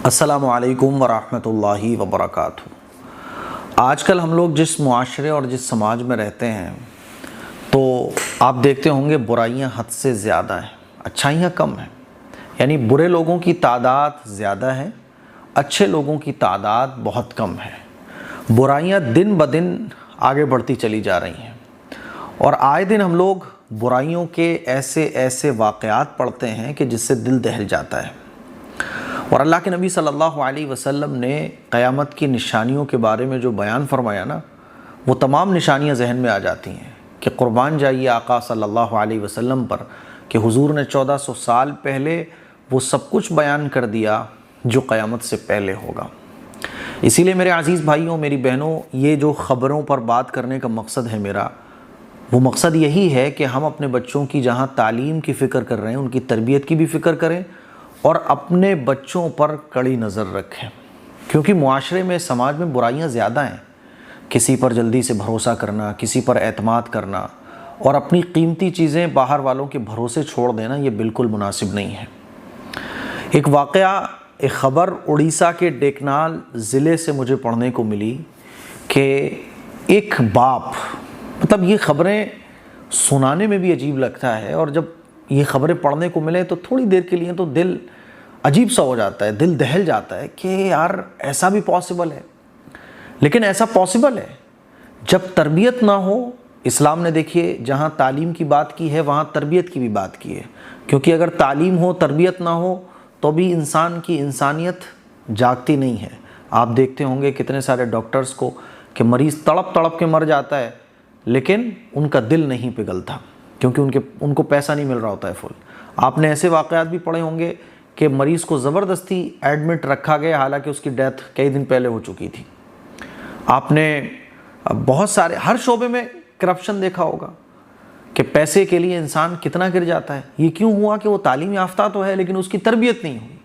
السلام علیکم ورحمۃ اللہ وبرکاتہ۔ آج کل ہم لوگ جس معاشرے اور جس سماج میں رہتے ہیں تو آپ دیکھتے ہوں گے برائیاں حد سے زیادہ ہیں، اچھائیاں کم ہیں۔ یعنی برے لوگوں کی تعداد زیادہ ہے، اچھے لوگوں کی تعداد بہت کم ہے۔ برائیاں دن بدن آگے بڑھتی چلی جا رہی ہیں اور آئے دن ہم لوگ برائیوں کے ایسے واقعات پڑھتے ہیں کہ جس سے دل دہل جاتا ہے۔ اور اللہ کے نبی صلی اللہ علیہ وسلم نے قیامت کی نشانیوں کے بارے میں جو بیان فرمایا نا، وہ تمام نشانیاں ذہن میں آ جاتی ہیں کہ قربان جائیے آقا صلی اللہ علیہ وسلم پر کہ حضور نے 1400 سال پہلے وہ سب کچھ بیان کر دیا جو قیامت سے پہلے ہوگا۔ اسی لیے میرے عزیز بھائیوں، میری بہنوں، یہ جو خبروں پر بات کرنے کا مقصد ہے میرا، وہ مقصد یہی ہے کہ ہم اپنے بچوں کی جہاں تعلیم کی فکر کر رہے ہیں ان کی تربیت کی بھی فکر کریں اور اپنے بچوں پر کڑی نظر رکھیں، کیونکہ معاشرے میں، سماج میں برائیاں زیادہ ہیں۔ کسی پر جلدی سے بھروسہ کرنا، کسی پر اعتماد کرنا اور اپنی قیمتی چیزیں باہر والوں کے بھروسے چھوڑ دینا، یہ بالکل مناسب نہیں ہے۔ ایک واقعہ، ایک خبر اڑیسہ کے ڈیکنال ضلع سے مجھے پڑھنے کو ملی کہ ایک باپ، مطلب یہ خبریں سنانے میں بھی عجیب لگتا ہے اور جب یہ خبریں پڑھنے کو ملے تو تھوڑی دیر کے لیے تو دل عجیب سا ہو جاتا ہے، دل دہل جاتا ہے کہ یار ایسا بھی پاسبل ہے۔ لیکن ایسا پاسبل ہے جب تربیت نہ ہو۔ اسلام نے دیکھیے جہاں تعلیم کی بات کی ہے وہاں تربیت کی بھی بات کی ہے، کیونکہ اگر تعلیم ہو تربیت نہ ہو تو بھی انسان کی انسانیت جاگتی نہیں ہے۔ آپ دیکھتے ہوں گے کتنے سارے ڈاکٹرز کو کہ مریض تڑپ تڑپ کے مر جاتا ہے لیکن ان کا دل نہیں پگھلتا، کیونکہ ان کو پیسہ نہیں مل رہا ہوتا ہے فل۔ آپ نے ایسے واقعات بھی پڑھے ہوں گے کہ مریض کو زبردستی ایڈمٹ رکھا گیا حالانکہ اس کی ڈیتھ کئی دن پہلے ہو چکی تھی۔ آپ نے بہت سارے ہر شعبے میں کرپشن دیکھا ہوگا کہ پیسے کے لیے انسان کتنا گر جاتا ہے۔ یہ کیوں ہوا کہ وہ تعلیم یافتہ تو ہے لیکن اس کی تربیت نہیں ہوئی۔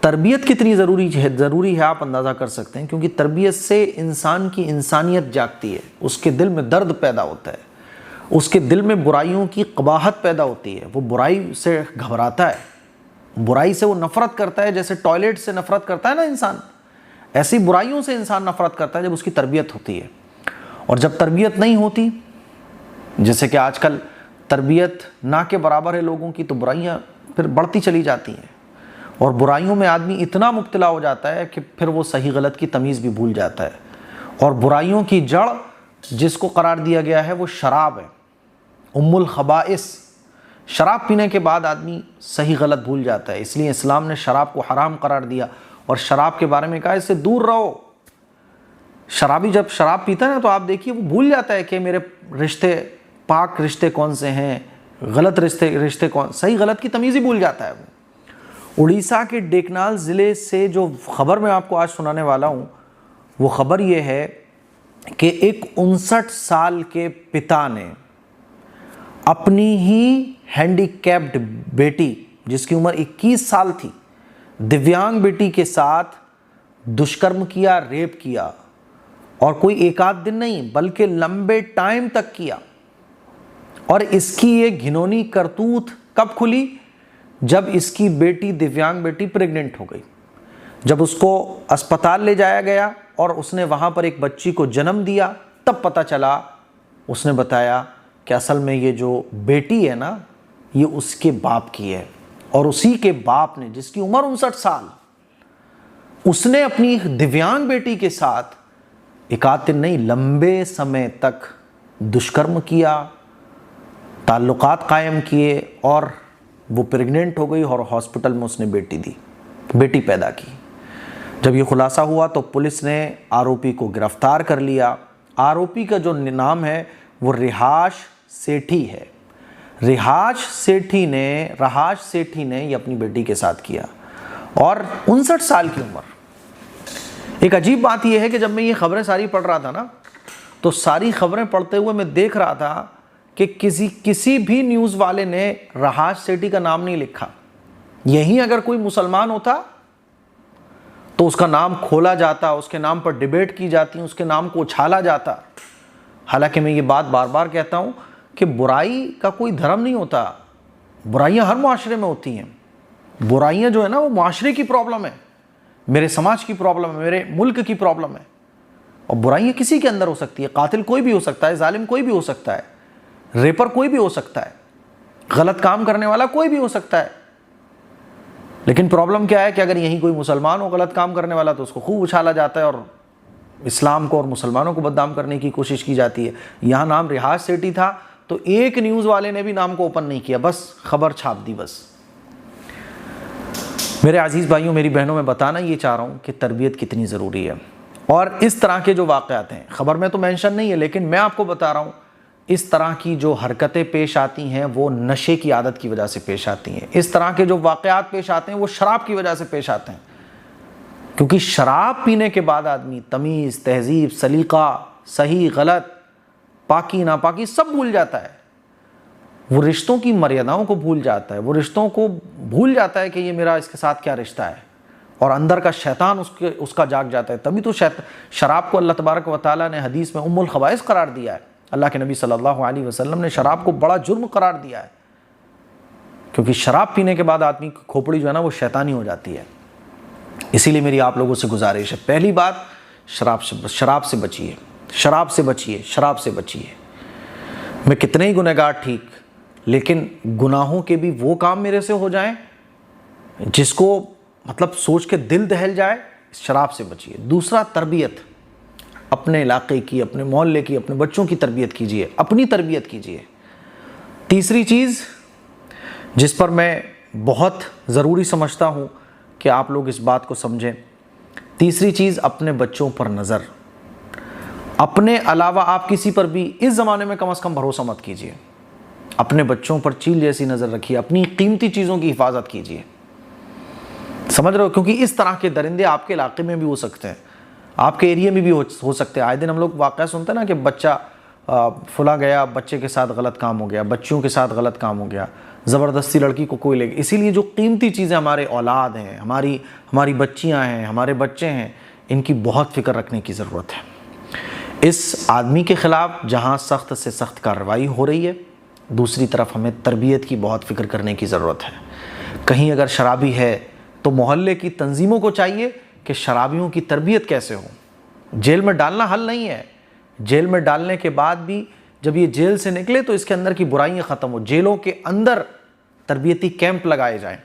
تربیت کتنی ضروری ہے آپ اندازہ کر سکتے ہیں، کیونکہ تربیت سے انسان کی انسانیت جاگتی ہے، اس کے دل میں درد پیدا ہوتا ہے، اس کے دل میں برائیوں کی قباحت پیدا ہوتی ہے، وہ برائی سے گھبراتا ہے، برائی سے وہ نفرت کرتا ہے۔ جیسے ٹوائلٹ سے نفرت کرتا ہے نا انسان، ایسی برائیوں سے انسان نفرت کرتا ہے جب اس کی تربیت ہوتی ہے۔ اور جب تربیت نہیں ہوتی، جیسے کہ آج کل تربیت نہ کے برابر ہے لوگوں کی، تو برائیاں پھر بڑھتی چلی جاتی ہیں اور برائیوں میں آدمی اتنا مبتلا ہو جاتا ہے کہ پھر وہ صحیح غلط کی تمیز بھی بھول جاتا ہے۔ اور برائیوں کی جڑ جس کو قرار دیا گیا ہے وہ شراب ہے، ام الخبائث۔ شراب پینے کے بعد آدمی صحیح غلط بھول جاتا ہے، اس لیے اسلام نے شراب کو حرام قرار دیا اور شراب کے بارے میں کہا اس سے دور رہو۔ شرابی جب شراب پیتا ہے نا تو آپ دیکھیے وہ بھول جاتا ہے کہ میرے رشتے، پاک رشتے کون سے ہیں، غلط رشتے کون، صحیح غلط کی تمیز ہی بھول جاتا ہے وہ۔ اڑیسہ کے ڈیکنال ضلع سے جو خبر میں آپ کو آج سنانے والا ہوں، وہ خبر یہ ہے کہ ایک 59 سال کے پتا نے اپنی ہی ہینڈی کیپڈ بیٹی جس کی عمر 21 سال تھی، دیویانگ بیٹی کے ساتھ دشکرم کیا، ریپ کیا، اور کوئی ایک آدھ دن نہیں بلکہ لمبے ٹائم تک کیا۔ اور اس کی یہ گھنونی کرتوت کب کھلی؟ جب اس کی بیٹی، دیویانگ بیٹی، پریگننٹ ہو گئی۔ جب اس کو اسپتال لے جایا گیا اور اس نے وہاں پر ایک بچی کو جنم دیا، تب پتہ چلا، اس نے بتایا کہ اصل میں یہ جو بیٹی ہے نا یہ اس کے باپ کی ہے، اور اسی کے باپ نے، جس کی عمر 59 سال، اس نے اپنی دیویانگ بیٹی کے ساتھ ایک آدھ دن نہیں لمبے سمے تک دشکرم کیا، تعلقات قائم کیے، اور وہ پریگننٹ ہو گئی اور ہاسپٹل میں اس نے بیٹی پیدا کی۔ جب یہ خلاصہ ہوا تو پولیس نے آروپی کو گرفتار کر لیا۔ آروپی کا جو نام ہے وہ رہاش سیٹھی ہے۔ رہاش سیٹھی نے یہ اپنی بیٹی کے ساتھ کیا، اور 59 سال کی عمر۔ ایک عجیب بات یہ ہے کہ جب میں یہ خبریں ساری پڑھ رہا تھا نا تو ساری خبریں پڑھتے ہوئے میں دیکھ رہا تھا کہ کسی بھی نیوز والے نے رہاش سیٹھی کا نام نہیں لکھا۔ یہیں اگر کوئی مسلمان ہوتا تو اس کا نام کھولا جاتا، اس کے نام پر ڈیبیٹ کی جاتی، اس کے نام کو اچھالا جاتا۔ حالانکہ میں یہ بات بار بار کہتا ہوں کہ برائی کا کوئی دھرم نہیں ہوتا، برائیاں ہر معاشرے میں ہوتی ہیں۔ برائیاں جو ہے نا وہ معاشرے کی پرابلم ہے، میرے سماج کی پرابلم ہے، میرے ملک کی پرابلم ہے۔ اور برائیاں کسی کے اندر ہو سکتی ہے، قاتل کوئی بھی ہو سکتا ہے، ظالم کوئی بھی ہو سکتا ہے، ریپر کوئی بھی ہو سکتا ہے، غلط کام کرنے والا کوئی بھی ہو سکتا ہے۔ لیکن پرابلم کیا ہے کہ اگر یہیں کوئی مسلمان ہو غلط کام کرنے والا تو اس کو خوب اچھالا جاتا ہے اور اسلام کو اور مسلمانوں کو بدنام کرنے کی کوشش کی جاتی ہے۔ یہاں نام ریحاض سیٹھی تھا تو ایک نیوز والے نے بھی نام کو اوپن نہیں کیا، بس خبر چھاپ دی۔ بس میرے عزیز بھائیوں، میری بہنوں، میں بتانا یہ چاہ رہا ہوں کہ تربیت کتنی ضروری ہے۔ اور اس طرح کے جو واقعات ہیں، خبر میں تو مینشن نہیں ہے لیکن میں آپ کو بتا رہا ہوں، اس طرح کی جو حرکتیں پیش آتی ہیں وہ نشے کی عادت کی وجہ سے پیش آتی ہیں۔ اس طرح کے جو واقعات پیش آتے ہیں وہ شراب کی وجہ سے پیش آتے ہیں، کیونکہ شراب پینے کے بعد آدمی تمیز، تہذیب، سلیقہ، صحیح غلط، پاکی ناپاکی سب بھول جاتا ہے۔ وہ رشتوں کی مریاداؤں کو بھول جاتا ہے، وہ رشتوں کو بھول جاتا ہے کہ یہ میرا اس کے ساتھ کیا رشتہ ہے، اور اندر کا شیطان اس کا جاگ جاتا ہے۔ تبھی تو شراب کو اللہ تبارک و تعالیٰ نے حدیث میں ام الخبائث قرار دیا ہے۔ اللہ کے نبی صلی اللہ علیہ وسلم نے شراب کو بڑا جرم قرار دیا ہے، کیونکہ شراب پینے کے بعد آدمی کی کھوپڑی جو ہے نا وہ شیطانی ہو جاتی ہے۔ اسی لیے میری آپ لوگوں سے گزارش ہے، پہلی بات شراب سے بچیے، شراب سے بچیے، شراب سے بچیے۔ میں کتنے ہی گنہگار ٹھیک، لیکن گناہوں کے بھی وہ کام میرے سے ہو جائیں جس کو مطلب سوچ کے دل دہل جائے، شراب سے بچیے۔ دوسرا، تربیت، اپنے علاقے کی، اپنے محلے کی، اپنے بچوں کی تربیت کیجیے، اپنی تربیت کیجیے۔ تیسری چیز جس پر میں بہت ضروری سمجھتا ہوں کہ آپ لوگ اس بات کو سمجھیں، تیسری چیز اپنے بچوں پر نظر۔ اپنے علاوہ آپ کسی پر بھی اس زمانے میں کم از کم بھروسہ مت کیجیے۔ اپنے بچوں پر چیل جیسی نظر رکھیے، اپنی قیمتی چیزوں کی حفاظت کیجیے۔ سمجھ رہے ہو؟ کیونکہ اس طرح کے درندے آپ کے علاقے میں بھی ہو سکتے ہیں، آپ کے ایریے میں بھی ہو سکتے ہیں۔ آئے دن ہم لوگ واقعہ سنتے ہیں نا کہ بچہ فلاں گیا، بچے کے ساتھ غلط کام ہو گیا، بچیوں کے ساتھ غلط کام ہو گیا، زبردستی لڑکی کو کوئی لے گیا۔ اسی لیے جو قیمتی چیزیں ہمارے اولاد ہیں، ہماری بچیاں ہیں، ہمارے بچے ہیں، ان کی بہت فکر رکھنے کی ضرورت ہے۔ اس آدمی کے خلاف جہاں سخت سے سخت کارروائی ہو رہی ہے، دوسری طرف ہمیں تربیت کی بہت فکر کرنے کی ضرورت ہے۔ کہیں اگر شرابی ہے تو محلے کی تنظیموں کو چاہیے کہ شرابیوں کی تربیت کیسے ہو۔ جیل میں ڈالنا حل نہیں ہے، جیل میں ڈالنے کے بعد بھی جب یہ جیل سے نکلے تو اس کے اندر کی برائیاں ختم ہو۔ جیلوں کے اندر تربیتی کیمپ لگائے جائیں،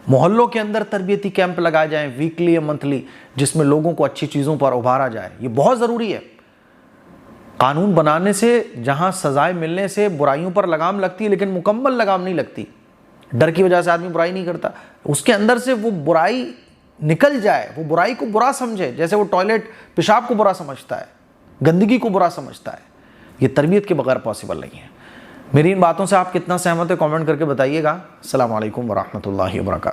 محلوں کے اندر تربیتی کیمپ لگائے جائیں، ویکلی یا منتھلی، جس میں لوگوں کو اچھی چیزوں پر ابھارا جائے۔ یہ بہت ضروری ہے۔ قانون بنانے سے، جہاں سزائیں ملنے سے برائیوں پر لگام لگتی ہے، لیکن مکمل لگام نہیں لگتی۔ ڈر کی وجہ سے آدمی برائی نہیں کرتا، اس کے اندر سے وہ برائی نکل جائے، وہ برائی کو برا سمجھے، جیسے وہ ٹوائلٹ پیشاب کو برا سمجھتا ہے، گندگی کو برا سمجھتا ہے۔ یہ تربیت کے بغیر پاسبل نہیں ہے۔ میری ان باتوں سے آپ کتنا سہمت ہے کامنٹ کر کے بتائیے گا۔ السلام علیکم ورحمۃ اللہ وبرکاتہ۔